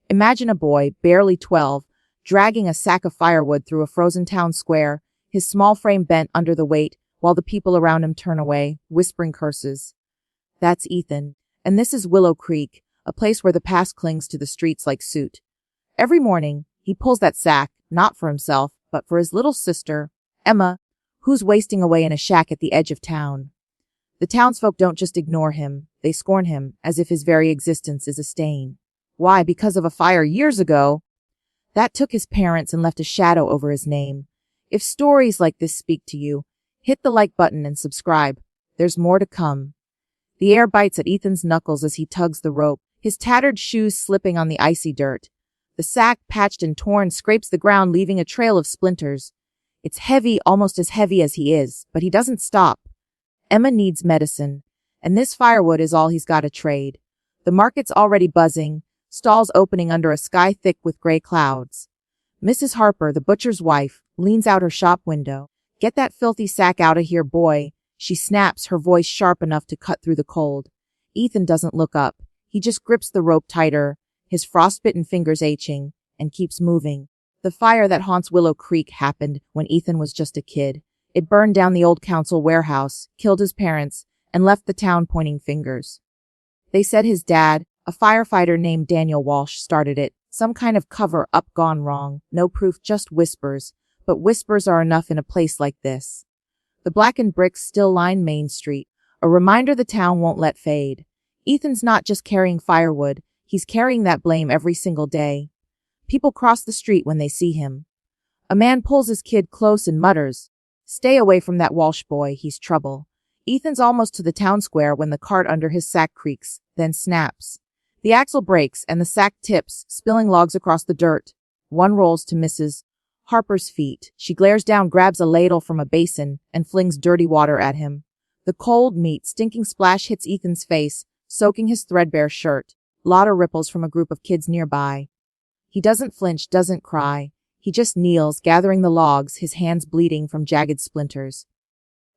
Imagine a boy, barely 12, dragging a sack of firewood through a frozen town square, his small frame bent under the weight, while the people around him turn away, whispering curses. That's Ethan. And this is Willow Creek, a place where the past clings to the streets like soot. Every morning, he pulls that sack, not for himself, but for his little sister, Emma, who's wasting away in a shack at the edge of town. The townsfolk don't just ignore him, they scorn him, as if his very existence is a stain. Why? Because of a fire years ago. That took his parents and left a shadow over his name. If stories like this speak to you, hit the like button and subscribe. There's more to come. The air bites at Ethan's knuckles as he tugs the rope, his tattered shoes slipping on the icy dirt. The sack, patched and torn, scrapes the ground, leaving a trail of splinters. It's heavy, almost as heavy as he is, but he doesn't stop. Emma needs medicine, and this firewood is all he's got to trade. The market's already buzzing, stalls opening under a sky thick with gray clouds. Mrs. Harper, the butcher's wife, leans out her shop window. "Get that filthy sack out of here, boy," she snaps, her voice sharp enough to cut through the cold. Ethan doesn't look up. He just grips the rope tighter, his frostbitten fingers aching, and keeps moving. The fire that haunts Willow Creek happened when Ethan was just a kid. It burned down the old council warehouse, killed his parents, and left the town pointing fingers. They said his dad, a firefighter named Daniel Walsh, started it. Some kind of cover-up gone wrong. No proof, just whispers. But whispers are enough in a place like this. The blackened bricks still line Main Street, a reminder the town won't let fade. Ethan's not just carrying firewood, he's carrying that blame every single day. People cross the street when they see him. A man pulls his kid close and mutters, "Stay away from that Walsh boy, he's trouble." Ethan's almost to the town square when the cart under his sack creaks, then snaps. The axle breaks and the sack tips, spilling logs across the dirt. One rolls to Mrs. Harper's feet. She glares down, grabs a ladle from a basin, and flings dirty water at him. The cold meat, stinking splash hits Ethan's face, soaking his threadbare shirt. Laughter ripples from a group of kids nearby. He doesn't flinch, doesn't cry. He just kneels, gathering the logs, his hands bleeding from jagged splinters.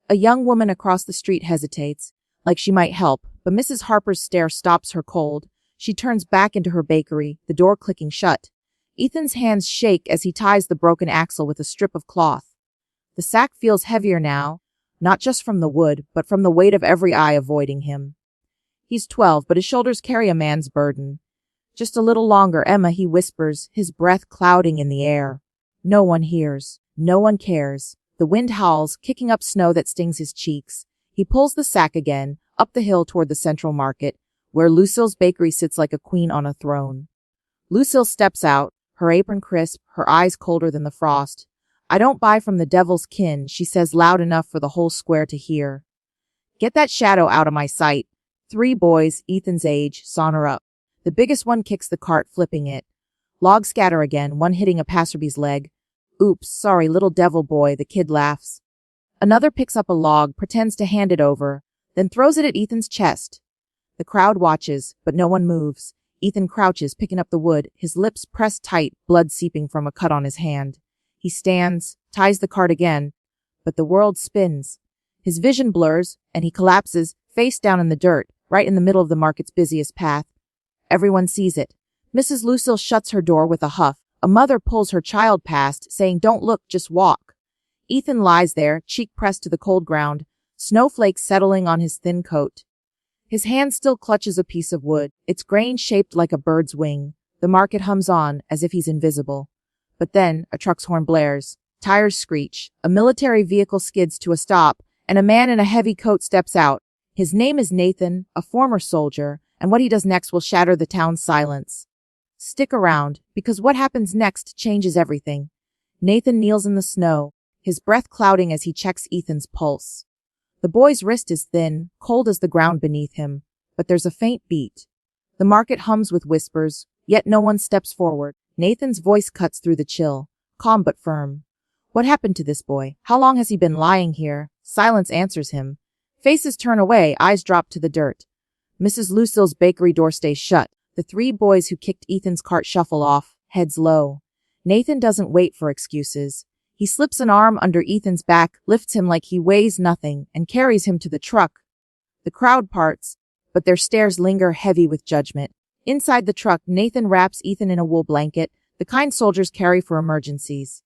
A young woman across the street hesitates, like she might help, but Mrs. Harper's stare stops her cold. She turns back into her bakery, the door clicking shut. Ethan's hands shake as he ties the broken axle with a strip of cloth. The sack feels heavier now, not just from the wood, but from the weight of every eye avoiding him. He's 12, but his shoulders carry a man's burden. "Just a little longer, Emma," he whispers, his breath clouding in the air. No one hears. No one cares. The wind howls, kicking up snow that stings his cheeks. He pulls the sack again, up the hill toward the central market, where Lucille's bakery sits like a queen on a throne. Lucille steps out, her apron crisp, her eyes colder than the frost. "I don't buy from the devil's kin," she says loud enough for the whole square to hear. "Get that shadow out of my sight." 3 boys, Ethan's age, saunter up. The biggest one kicks the cart, flipping it. Logs scatter again, one hitting a passerby's leg. "Oops, sorry, little devil boy," the kid laughs. Another picks up a log, pretends to hand it over, then throws it at Ethan's chest. The crowd watches, but no one moves. Ethan crouches, picking up the wood, his lips pressed tight, blood seeping from a cut on his hand. He stands, ties the cart again, but the world spins. His vision blurs, and he collapses, face down in the dirt, right in the middle of the market's busiest path. Everyone sees it. Mrs. Lucille shuts her door with a huff. A mother pulls her child past, saying, "Don't look, just walk." Ethan lies there, cheek pressed to the cold ground, snowflakes settling on his thin coat. His hand still clutches a piece of wood, its grain shaped like a bird's wing. The market hums on, as if he's invisible. But then, a truck's horn blares. Tires screech. A military vehicle skids to a stop, and a man in a heavy coat steps out. His name is Nathan, a former soldier, and what he does next will shatter the town's silence. Stick around, because what happens next changes everything. Nathan kneels in the snow, his breath clouding as he checks Ethan's pulse. The boy's wrist is thin, cold as the ground beneath him, but there's a faint beat. The market hums with whispers, yet no one steps forward. Nathan's voice cuts through the chill, calm but firm. "What happened to this boy? How long has he been lying here?" Silence answers him. Faces turn away, eyes drop to the dirt. Mrs. Lucille's bakery door stays shut. The 3 boys who kicked Ethan's cart shuffle off, heads low. Nathan doesn't wait for excuses. He slips an arm under Ethan's back, lifts him like he weighs nothing, and carries him to the truck. The crowd parts, but their stares linger heavy with judgment. Inside the truck, Nathan wraps Ethan in a wool blanket, the kind soldiers carry for emergencies.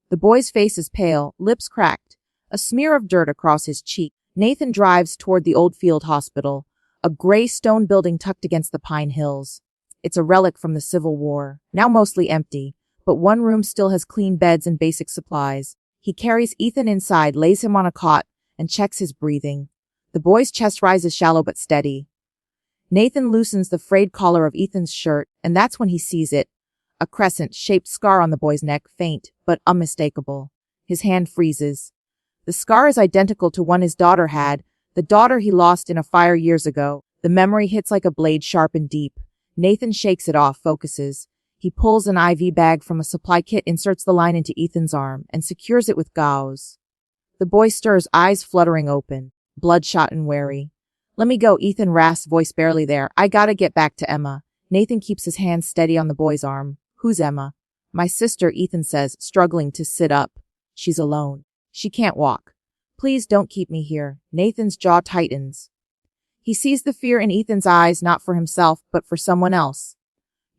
The boy's face is pale, lips cracked, a smear of dirt across his cheek. Nathan drives toward the old field hospital, a gray stone building tucked against the pine hills. It's a relic from the Civil War, now mostly empty, but one room still has clean beds and basic supplies. He carries Ethan inside, lays him on a cot, and checks his breathing. The boy's chest rises shallow but steady. Nathan loosens the frayed collar of Ethan's shirt, and that's when he sees it. A crescent-shaped scar on the boy's neck, faint, but unmistakable. His hand freezes. The scar is identical to one his daughter had, the daughter he lost in a fire years ago. The memory hits like a blade, sharp and deep. Nathan shakes it off, focuses. He pulls an IV bag from a supply kit, inserts the line into Ethan's arm, and secures it with gauze. The boy stirs, eyes fluttering open, bloodshot and wary. "Let me go," Ethan rasps, voice barely there. "I gotta get back to Emma." Nathan keeps his hand steady on the boy's arm. "Who's Emma?" "My sister," Ethan says, struggling to sit up. "She's alone. She can't walk. Please don't keep me here." Nathan's jaw tightens. He sees the fear in Ethan's eyes, not for himself, but for someone else.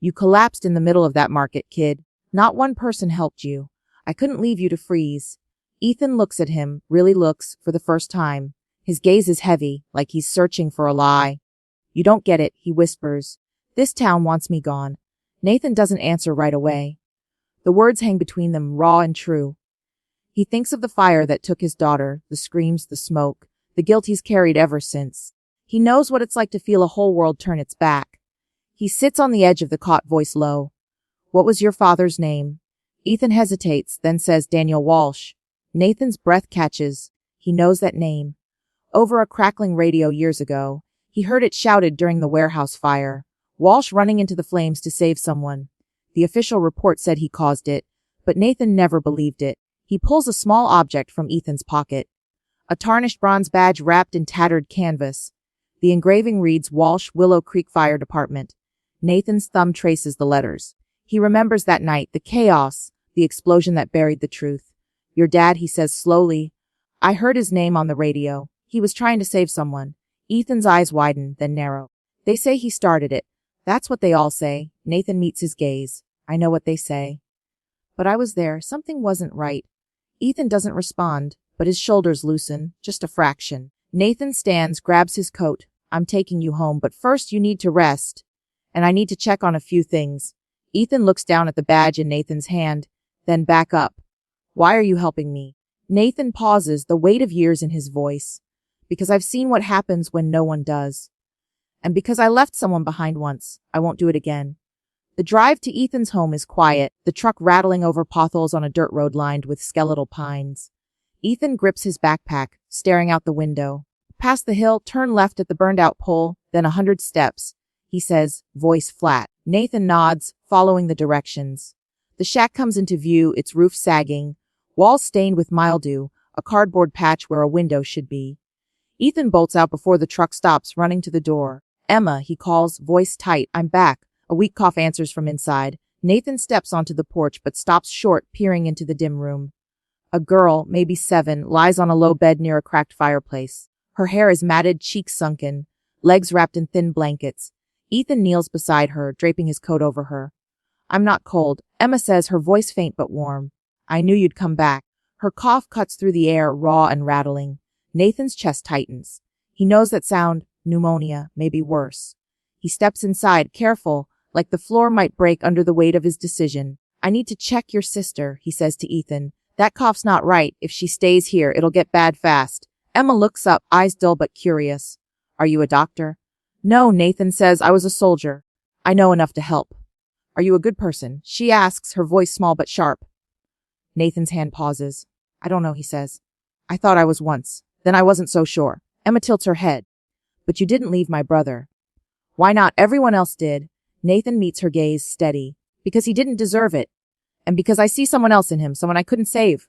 "You collapsed in the middle of that market, kid. Not one person helped you. I couldn't leave you to freeze." Ethan looks at him, really looks, for the first time. His gaze is heavy, like he's searching for a lie. "You don't get it," he whispers. "This town wants me gone." Nathan doesn't answer right away. The words hang between them, raw and true. He thinks of the fire that took his daughter, the screams, the smoke, the guilt he's carried ever since. He knows what it's like to feel a whole world turn its back. He sits on the edge of the cot, voice low. "What was your father's name?" Ethan hesitates, then says Daniel Walsh. Nathan's breath catches. He knows that name. Over a crackling radio years ago, he heard it shouted during the warehouse fire. Walsh running into the flames to save someone. The official report said he caused it, but Nathan never believed it. He pulls a small object from Ethan's pocket. A tarnished bronze badge wrapped in tattered canvas. The engraving reads Walsh, Willow Creek Fire Department. Nathan's thumb traces the letters. He remembers that night, the chaos, the explosion that buried the truth. "Your dad," he says slowly. "I heard his name on the radio. He was trying to save someone." Ethan's eyes widen, then narrow. "They say he started it." "That's what they all say." Nathan meets his gaze. "I know what they say. But I was there. Something wasn't right." Ethan doesn't respond, but his shoulders loosen, just a fraction. Nathan stands, grabs his coat. "I'm taking you home, but first you need to rest. And I need to check on a few things." Ethan looks down at the badge in Nathan's hand, then back up. "Why are you helping me?" Nathan pauses, the weight of years in his voice. "Because I've seen what happens when no one does. And because I left someone behind once, I won't do it again." The drive to Ethan's home is quiet, the truck rattling over potholes on a dirt road lined with skeletal pines. Ethan grips his backpack, staring out the window. "Past the hill, turn left at the burned-out pole, then 100 steps," he says, voice flat. Nathan nods, following the directions. The shack comes into view, its roof sagging, walls stained with mildew, a cardboard patch where a window should be. Ethan bolts out before the truck stops, running to the door. "Emma," he calls, voice tight. "I'm back." A weak cough answers from inside. Nathan steps onto the porch but stops short, peering into the dim room. A girl, maybe 7, lies on a low bed near a cracked fireplace. Her hair is matted, cheeks sunken, legs wrapped in thin blankets. Ethan kneels beside her, draping his coat over her. "I'm not cold," Emma says, her voice faint but warm. "I knew you'd come back." Her cough cuts through the air, raw and rattling. Nathan's chest tightens. He knows that sound, pneumonia, maybe worse. He steps inside, careful, like the floor might break under the weight of his decision. "I need to check your sister," he says to Ethan. "That cough's not right. If she stays here, it'll get bad fast." Emma looks up, eyes dull but curious. "Are you a doctor?" "No," Nathan says. "I was a soldier. I know enough to help." "Are you a good person?" she asks, her voice small but sharp. Nathan's hand pauses. "I don't know," he says. "I thought I was once. Then I wasn't so sure." Emma tilts her head. "But you didn't leave my brother." "Why not? Everyone else did." Nathan meets her gaze, steady. "Because he didn't deserve it. And because I see someone else in him, someone I couldn't save."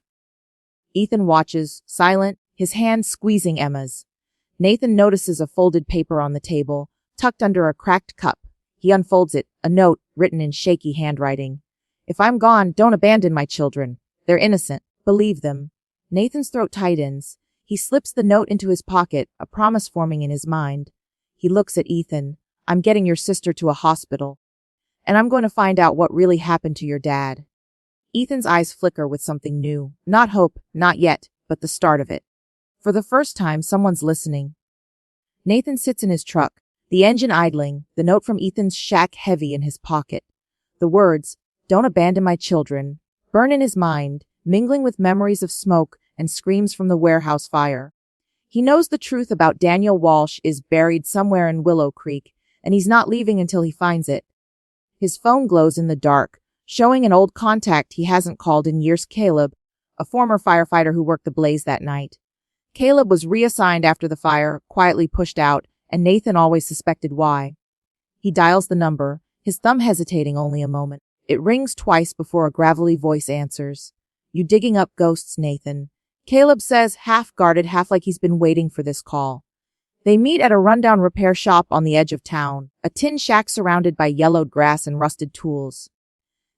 Ethan watches, silent, his hand squeezing Emma's. Nathan notices a folded paper on the table, tucked under a cracked cup. He unfolds it, a note written in shaky handwriting. "If I'm gone, don't abandon my children. They're innocent. Believe them." Nathan's throat tightens. He slips the note into his pocket, a promise forming in his mind. He looks at Ethan. I'm getting your sister to a hospital. And I'm going to find out what really happened to your dad. Ethan's eyes flicker with something new. Not hope, not yet, but the start of it. For the first time, someone's listening. Nathan sits in his truck, the engine idling, the note from Ethan's shack heavy in his pocket. The words, "Don't abandon my children," burn in his mind, mingling with memories of smoke and screams from the warehouse fire. He knows the truth about Daniel Walsh is buried somewhere in Willow Creek, and he's not leaving until he finds it. His phone glows in the dark, showing an old contact he hasn't called in years. Caleb, a former firefighter who worked the blaze that night. Caleb was reassigned after the fire, quietly pushed out, and Nathan always suspected why. He dials the number, his thumb hesitating only a moment. It rings twice before a gravelly voice answers. "You digging up ghosts, Nathan?" Caleb says, half guarded, half like he's been waiting for this call. They meet at a rundown repair shop on the edge of town, a tin shack surrounded by yellowed grass and rusted tools.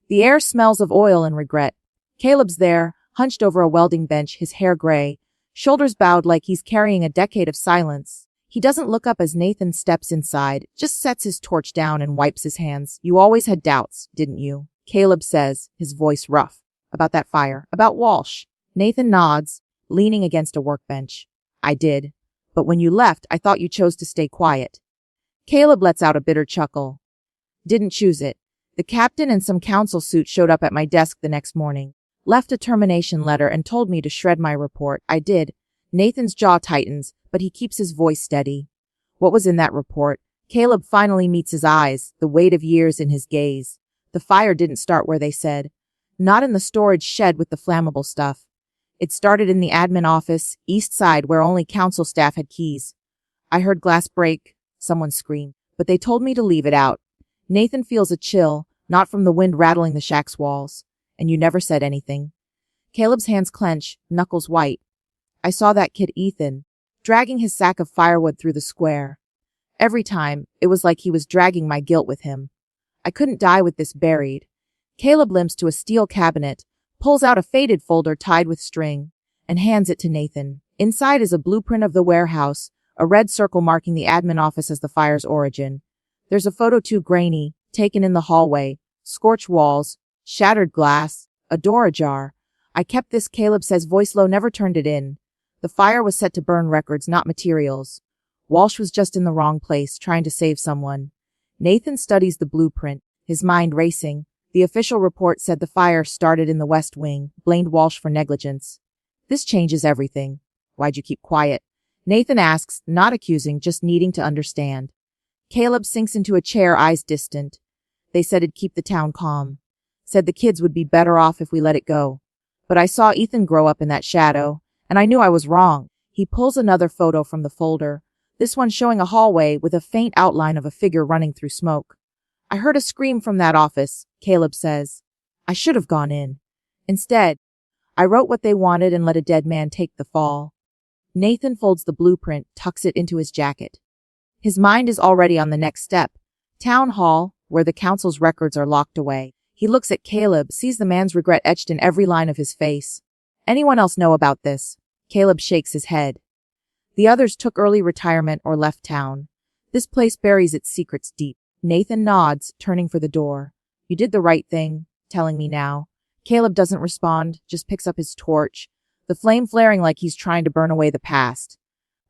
The air smells of oil and regret. Caleb's there, hunched over a welding bench, his hair gray, shoulders bowed like he's carrying a decade of silence. He doesn't look up as Nathan steps inside, just sets his torch down and wipes his hands. "You always had doubts, didn't you?" Caleb says, his voice rough. "About that fire, about Walsh." Nathan nods, leaning against a workbench. "I did. But when you left, I thought you chose to stay quiet." Caleb lets out a bitter chuckle. "Didn't choose it. The captain and some council suits showed up at my desk the next morning, left a termination letter and told me to shred my report. I did." Nathan's jaw tightens, but he keeps his voice steady. "What was in that report?" Caleb finally meets his eyes, the weight of years in his gaze. "The fire didn't start where they said. Not in the storage shed with the flammable stuff. It started in the admin office, east side, where only council staff had keys. I heard glass break, someone scream, but they told me to leave it out." Nathan feels a chill, not from the wind rattling the shack's walls. "And you never said anything." Caleb's hands clench, knuckles white. "I saw that kid Ethan, dragging his sack of firewood through the square. Every time, it was like he was dragging my guilt with him. I couldn't die with this buried." Caleb limps to a steel cabinet, pulls out a faded folder tied with string, and hands it to Nathan. Inside is a blueprint of the warehouse, a red circle marking the admin office as the fire's origin. There's a photo too grainy, taken in the hallway, scorched walls, shattered glass, a door ajar. "I kept this," Caleb says, voice low, "never turned it in. The fire was set to burn records, not materials. Walsh was just in the wrong place, trying to save someone." Nathan studies the blueprint, his mind racing. The official report said the fire started in the West Wing, blamed Walsh for negligence. This changes everything. "Why'd you keep quiet?" Nathan asks, not accusing, just needing to understand. Caleb sinks into a chair, eyes distant. "They said it'd keep the town calm. Said the kids would be better off if we let it go. But I saw Ethan grow up in that shadow, and I knew I was wrong." He pulls another photo from the folder, this one showing a hallway with a faint outline of a figure running through smoke. "I heard a scream from that office," Caleb says. "I should have gone in. Instead, I wrote what they wanted and let a dead man take the fall." Nathan folds the blueprint, tucks it into his jacket. His mind is already on the next step. Town hall, where the council's records are locked away. He looks at Caleb, sees the man's regret etched in every line of his face. "Anyone else know about this?" Caleb shakes his head. "The others took early retirement or left town. This place buries its secrets deep." Nathan nods, turning for the door. "You did the right thing, telling me now." Caleb doesn't respond, just picks up his torch, the flame flaring like he's trying to burn away the past.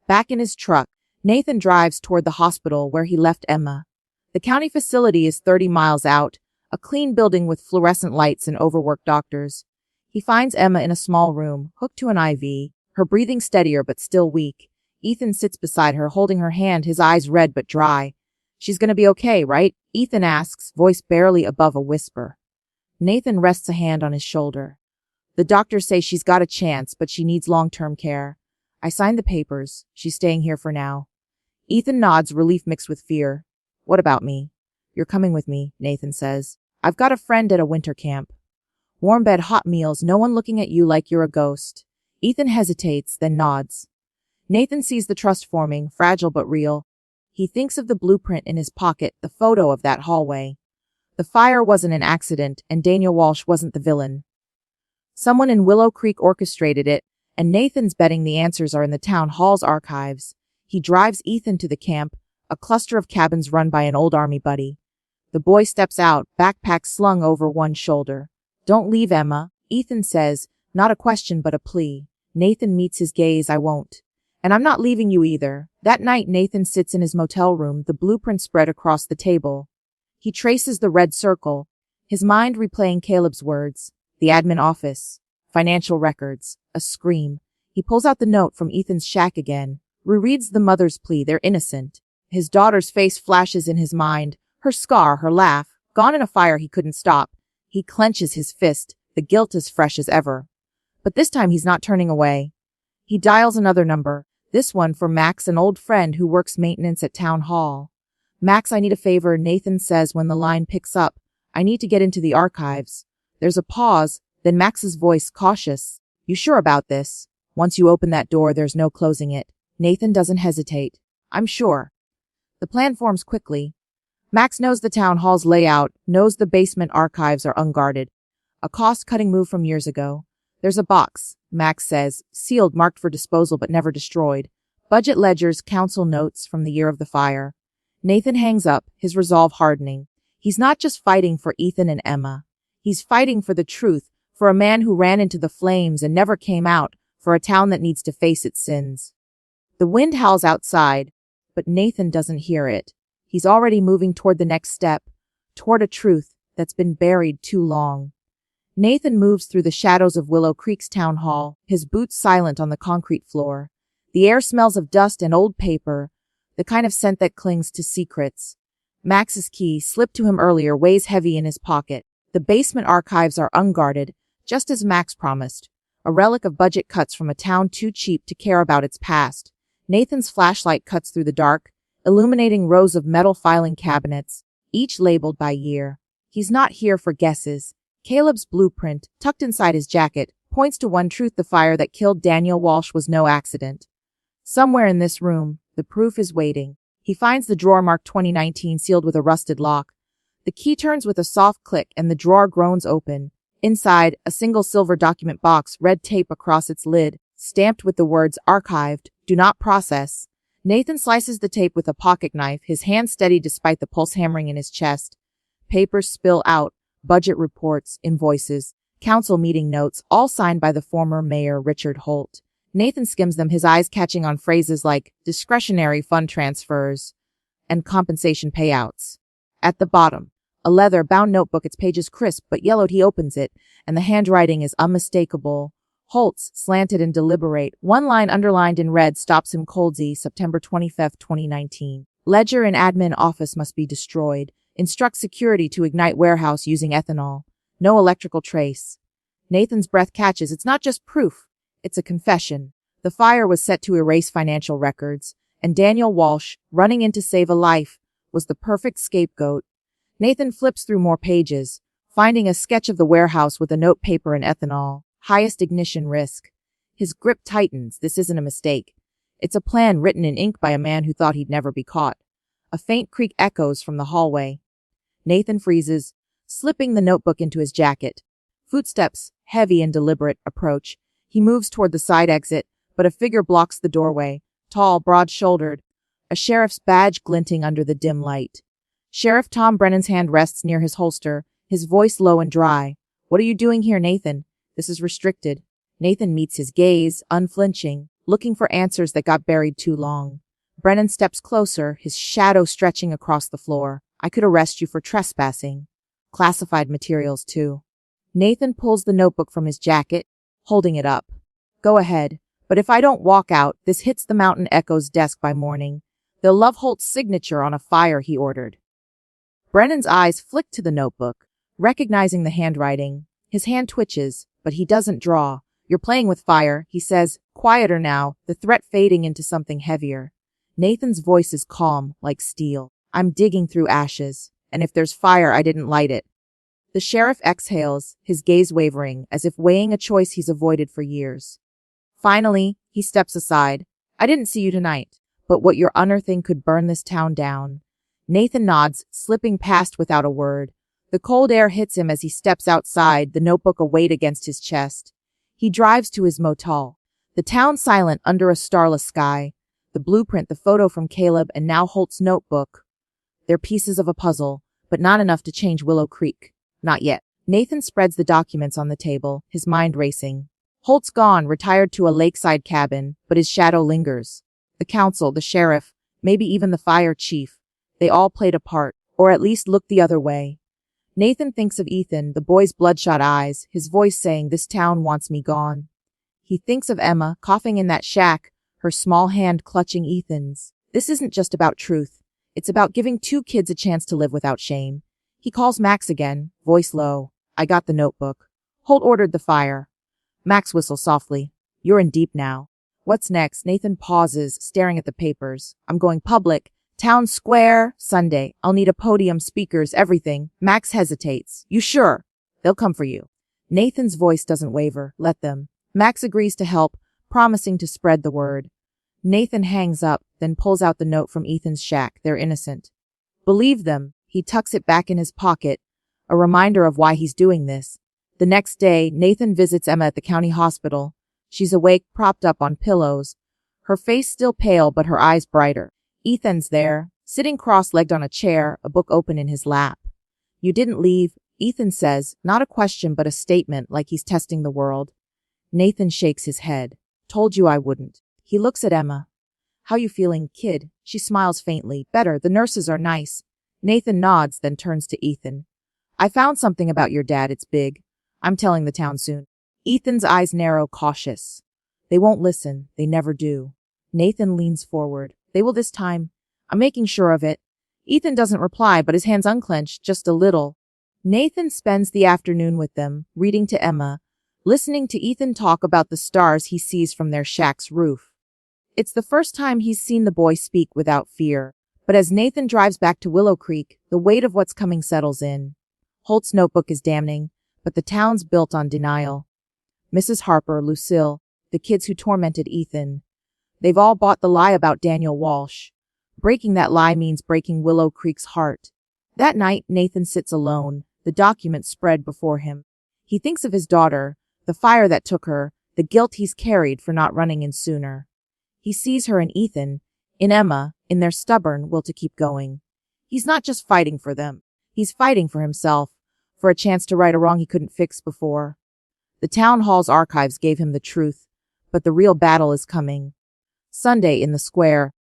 Back in his truck, Nathan drives toward the hospital where he left Emma. The county facility is 30 miles out, a clean building with fluorescent lights and overworked doctors. He finds Emma in a small room, hooked to an IV, her breathing steadier but still weak. Ethan sits beside her, holding her hand, his eyes red but dry. "She's gonna be okay, right?" Ethan asks, voice barely above a whisper. Nathan rests a hand on his shoulder. "The doctors say she's got a chance, but she needs long-term care. I signed the papers. She's staying here for now." Ethan nods, relief mixed with fear. "What about me?" "You're coming with me," Nathan says. "I've got a friend at a winter camp. Warm bed, hot meals, no one looking at you like you're a ghost." Ethan hesitates, then nods. Nathan sees the trust forming, fragile but real. He thinks of the blueprint in his pocket, the photo of that hallway. The fire wasn't an accident, and Daniel Walsh wasn't the villain. Someone in Willow Creek orchestrated it, and Nathan's betting the answers are in the town hall's archives. He drives Ethan to the camp, a cluster of cabins run by an old army buddy. The boy steps out, backpack slung over one shoulder. Don't leave, Emma, Ethan says, not a question but a plea. Nathan meets his gaze. I won't. And I'm not leaving you either. That night, Nathan sits in his motel room, the blueprint spread across the table. He traces the red circle, his mind replaying Caleb's words. The admin office. Financial records. A scream. He pulls out the note from Ethan's shack again. Rereads the mother's plea. They're innocent. His daughter's face flashes in his mind. Her scar, her laugh, gone in a fire he couldn't stop. He clenches his fist. The guilt is fresh as ever. But this time he's not turning away. He dials another number. This one for Max, an old friend who works maintenance at town hall. Max, I need a favor, Nathan says when the line picks up. I need to get into the archives. There's a pause, then Max's voice cautious. You sure about this? Once you open that door, there's no closing it. Nathan doesn't hesitate. I'm sure. The plan forms quickly. Max knows the town hall's layout, knows the basement archives are unguarded. A cost-cutting move from years ago. There's a box, Max says, sealed, marked for disposal but never destroyed. Budget ledgers, council notes from the year of the fire. Nathan hangs up, his resolve hardening. He's not just fighting for Ethan and Emma. He's fighting for the truth, for a man who ran into the flames and never came out, for a town that needs to face its sins. The wind howls outside, but Nathan doesn't hear it. He's already moving toward the next step, toward a truth that's been buried too long. Nathan moves through the shadows of Willow Creek's town hall, his boots silent on the concrete floor. The air smells of dust and old paper, the kind of scent that clings to secrets. Max's key, slipped to him earlier, weighs heavy in his pocket. The basement archives are unguarded, just as Max promised, a relic of budget cuts from a town too cheap to care about its past. Nathan's flashlight cuts through the dark, illuminating rows of metal filing cabinets, each labeled by year. He's not here for guesses. Caleb's blueprint, tucked inside his jacket, points to one truth: the fire that killed Daniel Walsh was no accident. Somewhere in this room, the proof is waiting. He finds the drawer marked 2019, sealed with a rusted lock. The key turns with a soft click and the drawer groans open. Inside, a single silver document box, red tape across its lid, stamped with the words archived, do not process. Nathan slices the tape with a pocket knife, his hand steady despite the pulse hammering in his chest. Papers spill out. Budget reports, invoices, council meeting notes, all signed by the former mayor Richard Holt. Nathan skims them, his eyes catching on phrases like discretionary fund transfers and compensation payouts. At the bottom, a leather-bound notebook, its pages crisp but yellowed. He opens it, and the handwriting is unmistakable. Holt's, slanted and deliberate. One line underlined in red stops him cold. September 25, 2019. Ledger and admin office must be destroyed. Instruct security to ignite warehouse using ethanol. No electrical trace. Nathan's breath catches. It's not just proof. It's a confession. The fire was set to erase financial records, and Daniel Walsh, running in to save a life, was the perfect scapegoat. Nathan flips through more pages, finding a sketch of the warehouse with a note, paper, and ethanol. Highest ignition risk. His grip tightens. This isn't a mistake. It's a plan written in ink by a man who thought he'd never be caught. A faint creak echoes from the hallway. Nathan freezes, slipping the notebook into his jacket. Footsteps, heavy and deliberate, approach. He moves toward the side exit, but a figure blocks the doorway, tall, broad-shouldered, a sheriff's badge glinting under the dim light. Sheriff Tom Brennan's hand rests near his holster, his voice low and dry. What are you doing here, Nathan? This is restricted. Nathan meets his gaze, unflinching, looking for answers that got buried too long. Brennan steps closer, his shadow stretching across the floor. I could arrest you for trespassing. Classified materials, too. Nathan pulls the notebook from his jacket, holding it up. Go ahead, but if I don't walk out, this hits the Mountain Echo's desk by morning. They'll love Holt's signature on a fire he ordered. Brennan's eyes flick to the notebook, recognizing the handwriting. His hand twitches, but he doesn't draw. You're playing with fire, he says, quieter now, the threat fading into something heavier. Nathan's voice is calm, like steel. I'm digging through ashes, and if there's fire, I didn't light it. The sheriff exhales, his gaze wavering, as if weighing a choice he's avoided for years. Finally, he steps aside. I didn't see you tonight, but what you're unearthing could burn this town down. Nathan nods, slipping past without a word. The cold air hits him as he steps outside, the notebook a weight against his chest. He drives to his motel. The town silent under a starless sky. The blueprint, the photo from Caleb, and now Holt's notebook. They're pieces of a puzzle, but not enough to change Willow Creek. Not yet. Nathan spreads the documents on the table, his mind racing. Holt's gone, retired to a lakeside cabin, but his shadow lingers. The council, the sheriff, maybe even the fire chief. They all played a part, or at least looked the other way. Nathan thinks of Ethan, the boy's bloodshot eyes, his voice saying, "This town wants me gone." He thinks of Emma, coughing in that shack, her small hand clutching Ethan's. This isn't just about truth. It's about giving two kids a chance to live without shame. He calls Max again, voice low. "I got the notebook." Holt ordered the fire. Max whistles softly. "You're in deep now." "What's next?" Nathan pauses, staring at the papers. "I'm going public. Town Square, Sunday. I'll need a podium, speakers, everything." Max hesitates. "You sure?" "They'll come for you." Nathan's voice doesn't waver. "Let them." Max agrees to help, promising to spread the word. Nathan hangs up, then pulls out the note from Ethan's shack. They're innocent. Believe them. He tucks it back in his pocket, a reminder of why he's doing this. The next day, Nathan visits Emma at the county hospital. She's awake, propped up on pillows. Her face still pale, but her eyes brighter. Ethan's there, sitting cross-legged on a chair, a book open in his lap. "You didn't leave," Ethan says, not a question but a statement, like he's testing the world. Nathan shakes his head. "Told you I wouldn't." He looks at Emma. "How you feeling, kid?" She smiles faintly. "Better, the nurses are nice." Nathan nods, then turns to Ethan. "I found something about your dad, it's big. I'm telling the town soon." Ethan's eyes narrow, cautious. "They won't listen, they never do." Nathan leans forward. "They will this time. I'm making sure of it." Ethan doesn't reply, but his hands unclench just a little. Nathan spends the afternoon with them, reading to Emma, listening to Ethan talk about the stars he sees from their shack's roof. It's the first time he's seen the boy speak without fear. But as Nathan drives back to Willow Creek, the weight of what's coming settles in. Holt's notebook is damning, but the town's built on denial. Mrs. Harper, Lucille, the kids who tormented Ethan. They've all bought the lie about Daniel Walsh. Breaking that lie means breaking Willow Creek's heart. That night, Nathan sits alone, the documents spread before him. He thinks of his daughter, the fire that took her, the guilt he's carried for not running in sooner. He sees her in Ethan, in Emma, in their stubborn will to keep going. He's not just fighting for them. He's fighting for himself, for a chance to right a wrong he couldn't fix before. The town hall's archives gave him the truth, but the real battle is coming. Sunday in the square.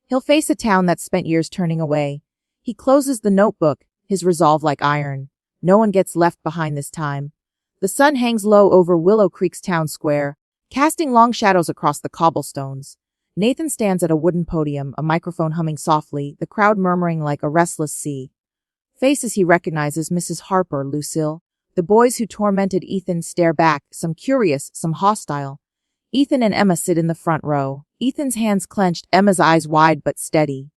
He'll face a town that's spent years turning away. He closes the notebook, his resolve like iron. No one gets left behind this time. The sun hangs low over Willow Creek's town square, casting long shadows across the cobblestones. Nathan stands at a wooden podium, a microphone humming softly, the crowd murmuring like a restless sea. Faces he recognizes: Mrs. Harper, Lucille. The boys who tormented Ethan stare back, some curious, some hostile. Ethan and Emma sit in the front row. Ethan's hands clenched, Emma's eyes wide but steady.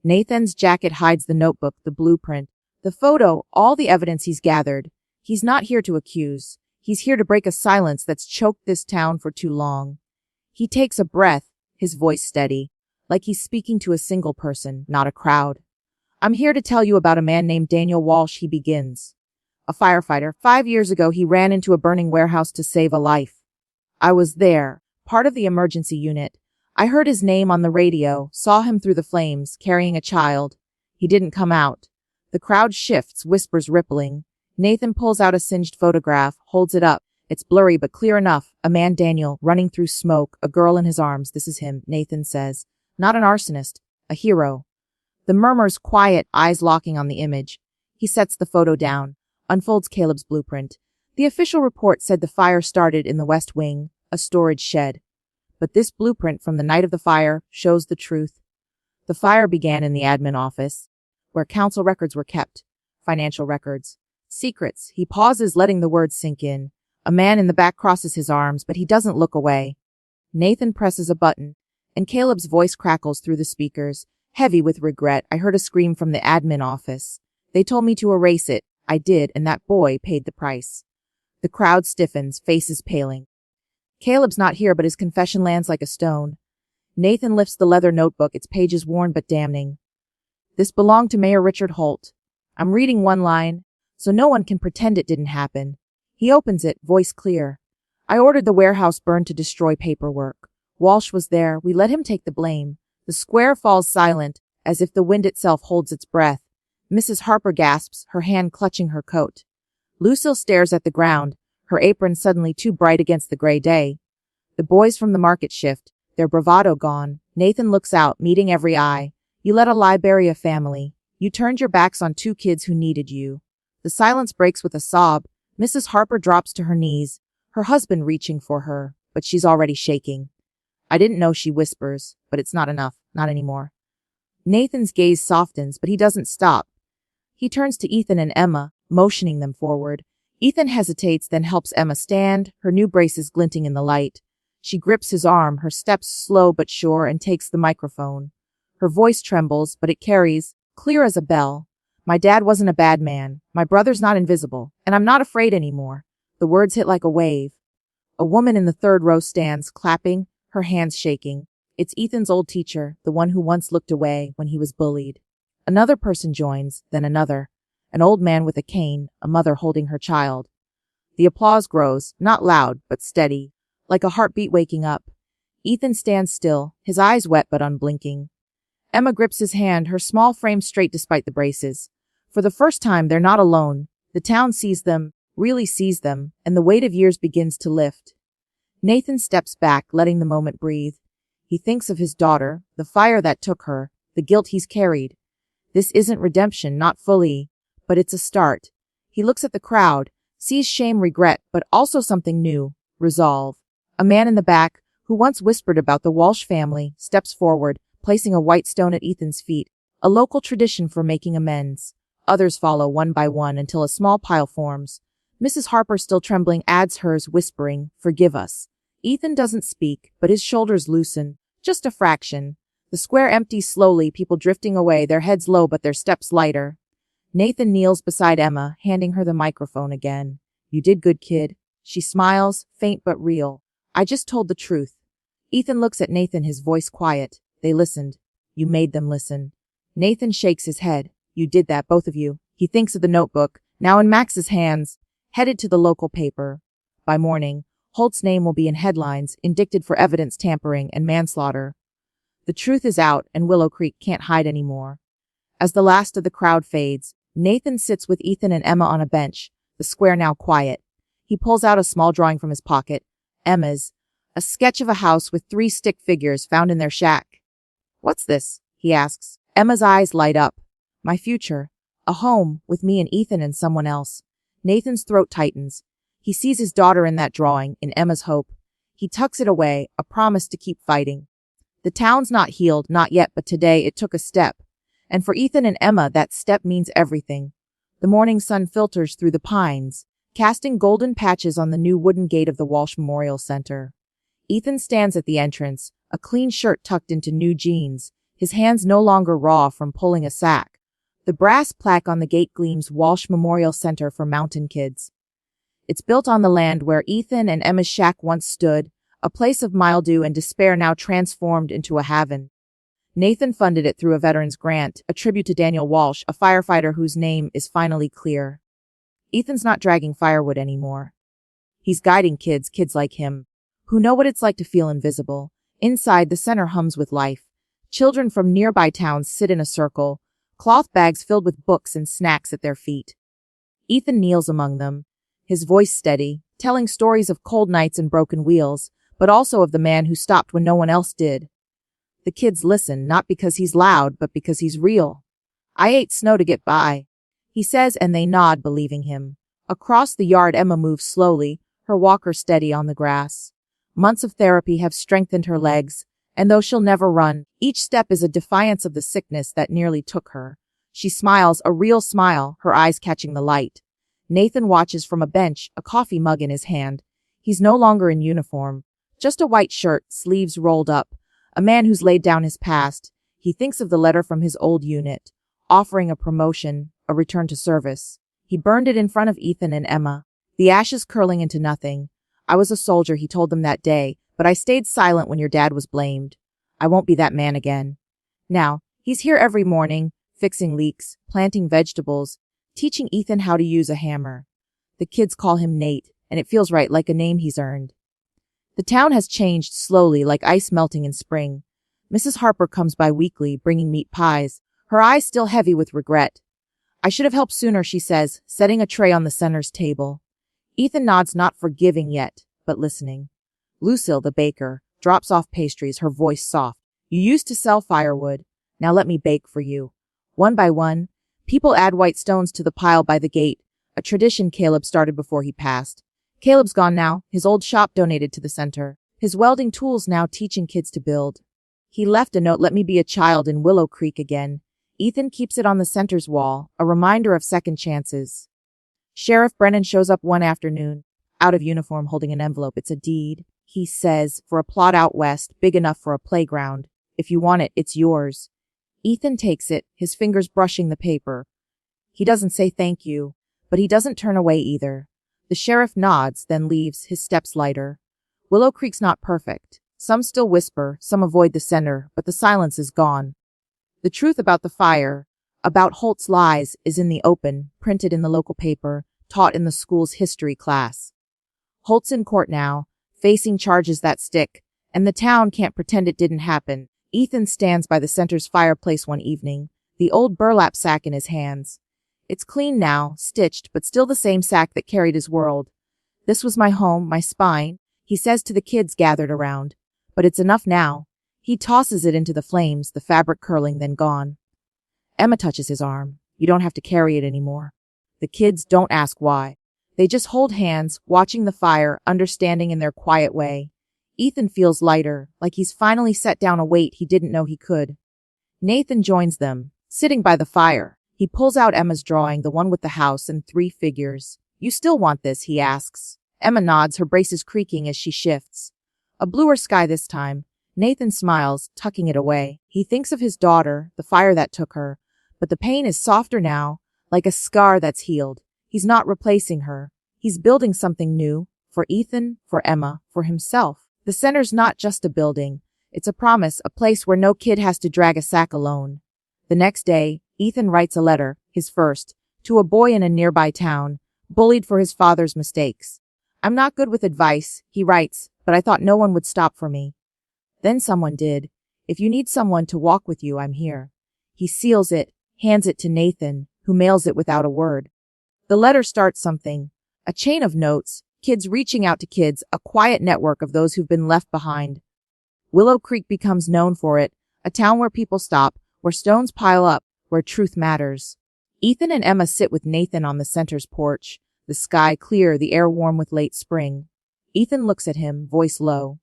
Nathan's jacket hides the notebook, the blueprint, the photo, all the evidence he's gathered. He's not here to accuse. He's here to break a silence that's choked this town for too long. He takes a breath, his voice steady, like he's speaking to a single person, not a crowd. "I'm here to tell you about a man named Daniel Walsh," he begins. "A firefighter. 5 years ago, he ran into a burning warehouse to save a life. I was there, part of the emergency unit. I heard his name on the radio, saw him through the flames, carrying a child. He didn't come out." The crowd shifts, whispers rippling. Nathan pulls out a singed photograph, holds it up. It's blurry but clear enough. A man, Daniel, running through smoke, a girl in his arms. "This is him," Nathan says. "Not an arsonist, a hero." The murmurs quiet, eyes locking on the image. He sets the photo down, unfolds Caleb's blueprint. The official report said the fire started in the West Wing, a storage shed. But this blueprint from the night of the fire shows the truth. The fire began in the admin office, where council records were kept, financial records, secrets. He pauses, letting the words sink in. A man in the back crosses his arms, but he doesn't look away. Nathan presses a button, and Caleb's voice crackles through the speakers, heavy with regret. "I heard a scream from the admin office. They told me to erase it. I did, and that boy paid the price." The crowd stiffens, faces paling. Caleb's not here, but his confession lands like a stone. Nathan lifts the leather notebook, its pages worn but damning. "This belonged to Mayor Richard Holt. I'm reading one line, so no one can pretend it didn't happen." He opens it, voice clear. "I ordered the warehouse burned to destroy paperwork. Walsh was there. We let him take the blame. The square falls silent, as if the wind itself holds its breath. Mrs. Harper gasps, her hand clutching her coat. Lucille stares at the ground, her apron suddenly too bright against the gray day. The boys from the market shift, their bravado gone. Nathan looks out, meeting every eye. You let a lie bury a family. You turned your backs on two kids who needed you. The silence breaks with a sob. Mrs. Harper drops to her knees, her husband reaching for her, but she's already shaking. I didn't know, she whispers, but it's not enough, not anymore. Nathan's gaze softens, but he doesn't stop. He turns to Ethan and Emma, motioning them forward. Ethan hesitates, then helps Emma stand, her new braces glinting in the light. She grips his arm, her steps slow but sure, and takes the microphone. Her voice trembles, but it carries, clear as a bell. My dad wasn't a bad man. My brother's not invisible, and I'm not afraid anymore. The words hit like a wave. A woman in the third row stands, clapping, her hands shaking. It's Ethan's old teacher, the one who once looked away when he was bullied. Another person joins, then another. An old man with a cane, a mother holding her child. The applause grows, not loud, but steady, like a heartbeat waking up. Ethan stands still, his eyes wet but unblinking. Emma grips his hand, her small frame straight despite the braces. For the first time, they're not alone. The town sees them, really sees them, and the weight of years begins to lift. Nathan steps back, letting the moment breathe. He thinks of his daughter, the fire that took her, the guilt he's carried. This isn't redemption, not fully, but it's a start. He looks at the crowd, sees shame, regret, but also something new, resolve. A man in the back, who once whispered about the Walsh family, steps forward, placing a white stone at Ethan's feet, a local tradition for making amends. Others follow one by one until a small pile forms. Mrs. Harper, still trembling, adds hers, whispering, "Forgive us." Ethan doesn't speak, but his shoulders loosen, just a fraction. The square empties slowly, people drifting away, their heads low but their steps lighter. Nathan kneels beside Emma, handing her the microphone again. "You did good, kid." She smiles, faint but real. "I just told the truth." Ethan looks at Nathan, his voice quiet. "They listened. You made them listen." Nathan shakes his head. "You did that, both of you." He thinks of the notebook, now in Max's hands, headed to the local paper. By morning, Holt's name will be in headlines, indicted for evidence tampering and manslaughter. The truth is out, and Willow Creek can't hide anymore. As the last of the crowd fades, Nathan sits with Ethan and Emma on a bench, the square now quiet. He pulls out a small drawing from his pocket, Emma's, a sketch of a house with 3 stick figures found in their shack. "What's this?" he asks. Emma's eyes light up. "My future. A home, with me and Ethan and someone else." Nathan's throat tightens. He sees his daughter in that drawing, in Emma's hope. He tucks it away, a promise to keep fighting. The town's not healed, not yet, but today it took a step. And for Ethan and Emma, that step means everything. The morning sun filters through the pines, casting golden patches on the new wooden gate of the Walsh Memorial Center. Ethan stands at the entrance, a clean shirt tucked into new jeans, his hands no longer raw from pulling a sack. The brass plaque on the gate gleams, Walsh Memorial Center for Mountain Kids. It's built on the land where Ethan and Emma's shack once stood, a place of mildew and despair now transformed into a haven. Nathan funded it through a veteran's grant, a tribute to Daniel Walsh, a firefighter whose name is finally clear. Ethan's not dragging firewood anymore. He's guiding kids like him, who know what it's like to feel invisible. Inside, the center hums with life. Children from nearby towns sit in a circle, cloth bags filled with books and snacks at their feet. Ethan kneels among them, his voice steady, telling stories of cold nights and broken wheels, but also of the man who stopped when no one else did. The kids listen, not because he's loud, but because he's real. "I ate snow to get by," he says, and they nod, believing him. Across the yard, Emma moves slowly, her walker steady on the grass. Months of therapy have strengthened her legs, and though she'll never run, each step is a defiance of the sickness that nearly took her. She smiles, a real smile, her eyes catching the light. Nathan watches from a bench, a coffee mug in his hand. He's no longer in uniform, just a white shirt, sleeves rolled up, a man who's laid down his past. He thinks of the letter from his old unit, offering a promotion, a return to service. He burned it in front of Ethan and Emma, the ashes curling into nothing. "I was a soldier," he told them that day, "but I stayed silent when your dad was blamed. I won't be that man again." Now, he's here every morning, fixing leaks, planting vegetables, teaching Ethan how to use a hammer. The kids call him Nate, and it feels right, like a name he's earned. The town has changed slowly, like ice melting in spring. Mrs. Harper comes by weekly, bringing meat pies, her eyes still heavy with regret. I should have helped sooner, she says, setting a tray on the center's table. Ethan nods, not forgiving yet, but listening. Lucille, the baker, drops off pastries, her voice soft. You used to sell firewood. Now let me bake for you. One by one, people add white stones to the pile by the gate, a tradition Caleb started before he passed. Caleb's gone now, his old shop donated to the center, his welding tools now teaching kids to build. He left a note, let me be a child in Willow Creek again. Ethan keeps it on the center's wall, a reminder of second chances. Sheriff Brennan shows up one afternoon, out of uniform, holding an envelope. It's a deed, he says, for a plot out west, big enough for a playground. If you want it, it's yours. Ethan takes it, his fingers brushing the paper. He doesn't say thank you, but he doesn't turn away either. The sheriff nods, then leaves, his steps lighter. Willow Creek's not perfect. Some still whisper, some avoid the center, but the silence is gone. The truth about the fire, about Holt's lies, is in the open, printed in the local paper, taught in the school's history class. Holt's in court now, facing charges that stick, and the town can't pretend it didn't happen. Ethan stands by the center's fireplace one evening, the old burlap sack in his hands. It's clean now, stitched, but still the same sack that carried his world. This was my home, my spine, he says to the kids gathered around. But it's enough now. He tosses it into the flames, the fabric curling, then gone. Emma touches his arm. You don't have to carry it anymore. The kids don't ask why. They just hold hands, watching the fire, understanding in their quiet way. Ethan feels lighter, like he's finally set down a weight he didn't know he could. Nathan joins them, sitting by the fire. He pulls out Emma's drawing, the one with the house and 3 figures. You still want this, he asks. Emma nods, her braces creaking as she shifts. A bluer sky this time. Nathan smiles, tucking it away. He thinks of his daughter, the fire that took her, but the pain is softer now, like a scar that's healed. He's not replacing her. He's building something new, for Ethan, for Emma, for himself. The center's not just a building. It's a promise, a place where no kid has to drag a sack alone. The next day, Ethan writes a letter, his first, to a boy in a nearby town, bullied for his father's mistakes. I'm not good with advice, he writes, but I thought no one would stop for me. Then someone did. If you need someone to walk with you, I'm here. He seals it, hands it to Nathan, who mails it without a word. The letter starts something. A chain of notes, kids reaching out to kids, a quiet network of those who've been left behind. Willow Creek becomes known for it, a town where people stop, where stones pile up, where truth matters. Ethan and Emma sit with Nathan on the center's porch, the sky clear, the air warm with late spring. Ethan looks at him, voice low.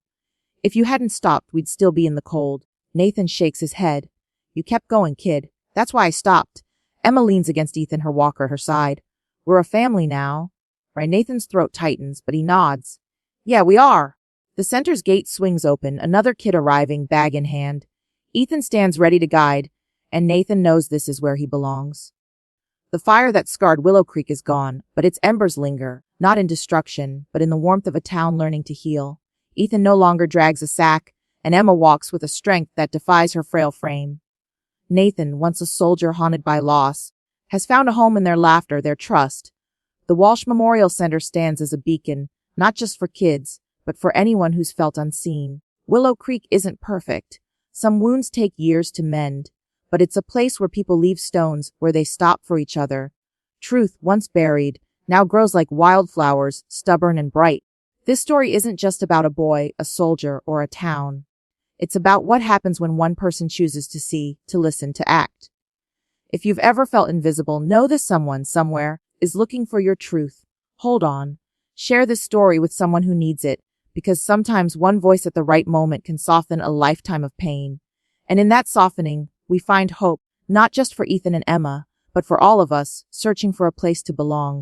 If you hadn't stopped, we'd still be in the cold. Nathan shakes his head. You kept going, kid. That's why I stopped. Emma leans against Ethan, her walker at her side. We're a family now. Right? Nathan's throat tightens, but he nods. Yeah, we are. The center's gate swings open, another kid arriving, bag in hand. Ethan stands ready to guide, and Nathan knows this is where he belongs. The fire that scarred Willow Creek is gone, but its embers linger, not in destruction, but in the warmth of a town learning to heal. Ethan no longer drags a sack, and Emma walks with a strength that defies her frail frame. Nathan, once a soldier haunted by loss, has found a home in their laughter, their trust. The Walsh Memorial Center stands as a beacon, not just for kids, but for anyone who's felt unseen. Willow Creek isn't perfect. Some wounds take years to mend, but it's a place where people leave stones, where they stop for each other. Truth, once buried, now grows like wildflowers, stubborn and bright. This story isn't just about a boy, a soldier, or a town. It's about what happens when one person chooses to see, to listen, to act. If you've ever felt invisible, know that someone, somewhere, is looking for your truth. Hold on. Share this story with someone who needs it, because sometimes one voice at the right moment can soften a lifetime of pain. And in that softening, we find hope, not just for Ethan and Emma, but for all of us, searching for a place to belong.